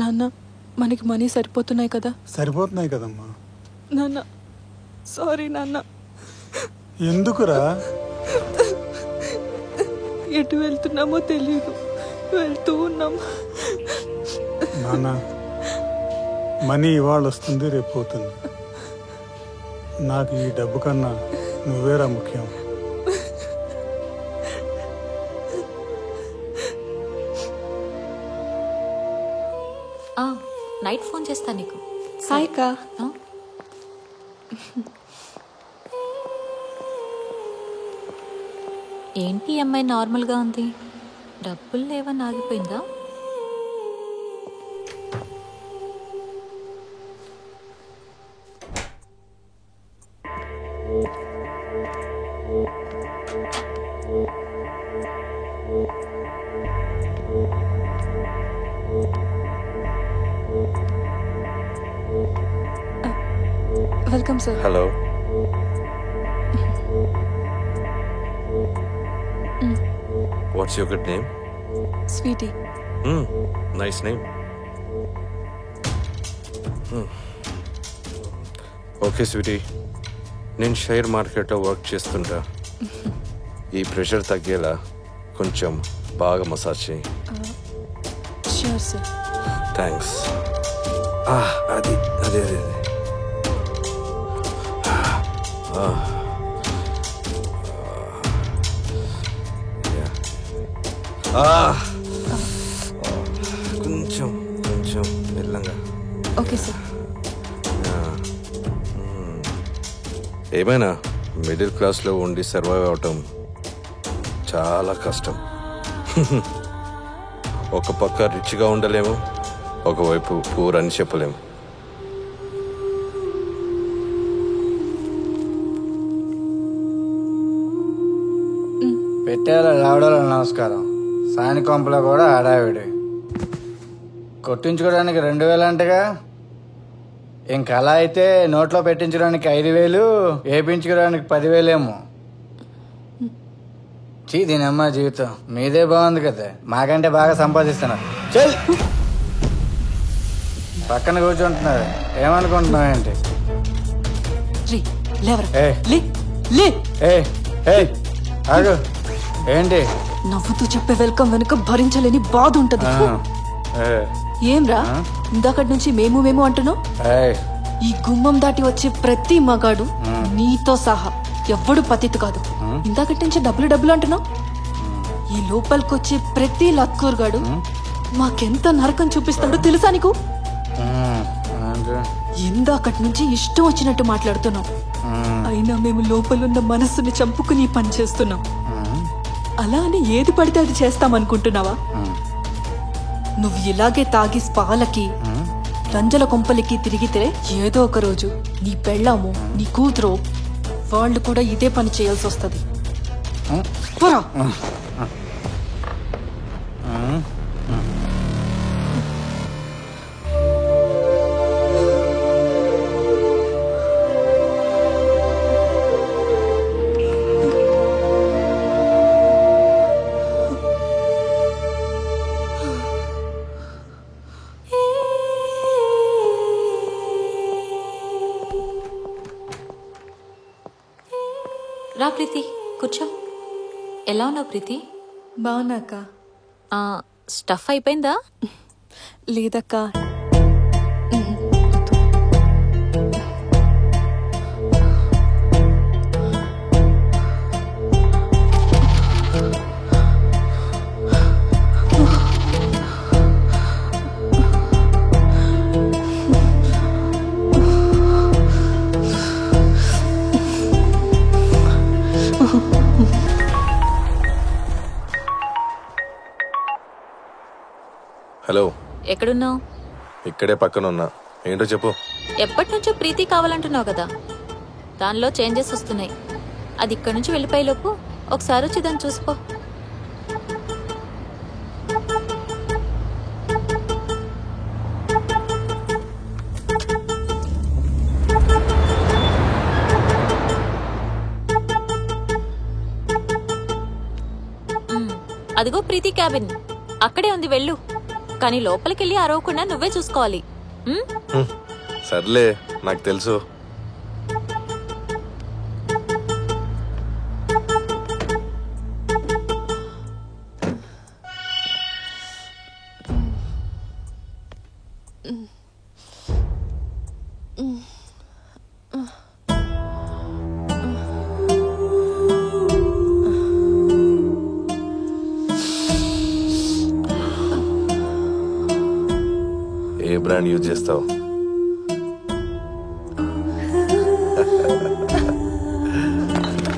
నాన్న మనకి మనీ సరిపోతున్నాయి కదా? సరిపోతున్నాయి కదమ్మా. నాన్న సారీ నాన్న. ఎందుకురా? ఎటు వెళ్తున్నామో తెలియదు, వెళ్తూ ఉన్నాం. నాన్న మనీ ఇవాళ వస్తుంది, రేపు పోతుంది. నాకు ఈ డబ్బు కన్నా నువ్వేరా ముఖ్యం. నైట్ ఫోన్ చేస్తాను నీకు. హాయ్ కా. ఏంటి అమ్మాయి నార్మల్గా ఉంది, డబ్బులు లేవని ఆగిపోయిందా? Welcome sir. Hello. What's your good name? Sweety. Nice name. Okay Sweety, నేను షేర్ మార్కెట్లో వర్క్ చేస్తుంటా. ఈ ప్రెషర్ తగ్గేలా కొంచెం బాగా మసాజ్ చేయి. Sure sir. థ్యాంక్స్. అది అదే అదే కొంచెం కొంచెం మెల్లంగా. Okay sir. ఏమైనా మిడిల్ క్లాస్లో ఉండి సర్వైవ్ అవటం చాలా కష్టం. ఒక పక్క రిచ్గా ఉండలేము, ఒకవైపు పూర్ అని చెప్పలేము. పెట్టేలా రావడాల నమస్కారం. సాని కొంపలో కూడా హడావిడి. కొట్టించుకోవడానికి 2000 అంటగా. ఇంక అలా అయితే నోట్లో పెట్టించడానికి 5000, వేపించుకోవడానికి 10,000 ఏమో. దీనమ్మ జీవితం మీదే బాగుంది కదా, మాకంటే బాగా సంపాదిస్తున్నారు. చల్ పక్కన కూర్చుంటున్నారు, ఏమనుకుంటున్నావు ఏంటి? ఆగు. ఏంటి నవ్వుతూ చెప్పే వెల్కమ్ వెనుక భరించలేని బాధ ఉంటది. ఏంరా ఇందాకటి నుంచి మేము మేము అంటున్నావు? ఈ గుమ్మం దాటి వచ్చే ప్రతి మగాడు నీతో సహా ఎవ్వడు పతితు కాదు. ఇందాకటి నుంచి డబ్బులు డబ్బులు అంటున్నావు. ఈ లోపలికొచ్చే ప్రతి లక్కూరుగాడు మాకెంత నరకం చూపిస్తాడో తెలుసా నీకు? ఇందాకటి నుంచి ఇష్టం వచ్చినట్టు మాట్లాడుతున్నావు. అయినా మేము లోపలున్న మనస్సుని చంపుకుని పని చేస్తున్నాం. అలా అని ఏది పడితే అది చేస్తామనుకుంటున్నావా? నువ్వు ఇలాగే తాగి స్పాలకి లంజల కొంపలికి తిరిగితే ఏదో ఒక రోజు నీ పెళ్ళాము నీ కూతురు వాళ్ళు కూడా ఇదే పని చేయాల్సి వస్తుంది. రా ప్రీతి, కూర్చో. ఎలా ఉన్నావు ప్రీతి? బాగున్నాక. స్టఫ్ అయిపోయిందా? లేదక్క. హలో. ఎక్కడున్నావు? ఇక్కడే పక్కన ఉన్నా. ఏంటో చెప్పు. ఎప్పటి నుంచో ప్రీతి కావాలంటున్నావు కదా, దానిలో చేంజెస్ వస్తున్నాయి. అది ఇక్కడి నుంచి వెళ్ళిపోయేలోపు ఒకసారి వచ్చి దాన్ని చూసుకో. అదిగో ప్రీతి క్యాబిన్ అక్కడే ఉంది, వెళ్ళు. కానీ లోపలికెళ్ళి అరవకుండా నువ్వే చూసుకోవాలి. ఉమ్? సర్లే, నాకు తెలుసు. ఏ బ్రాండ్ యూజ్ చేస్తావు?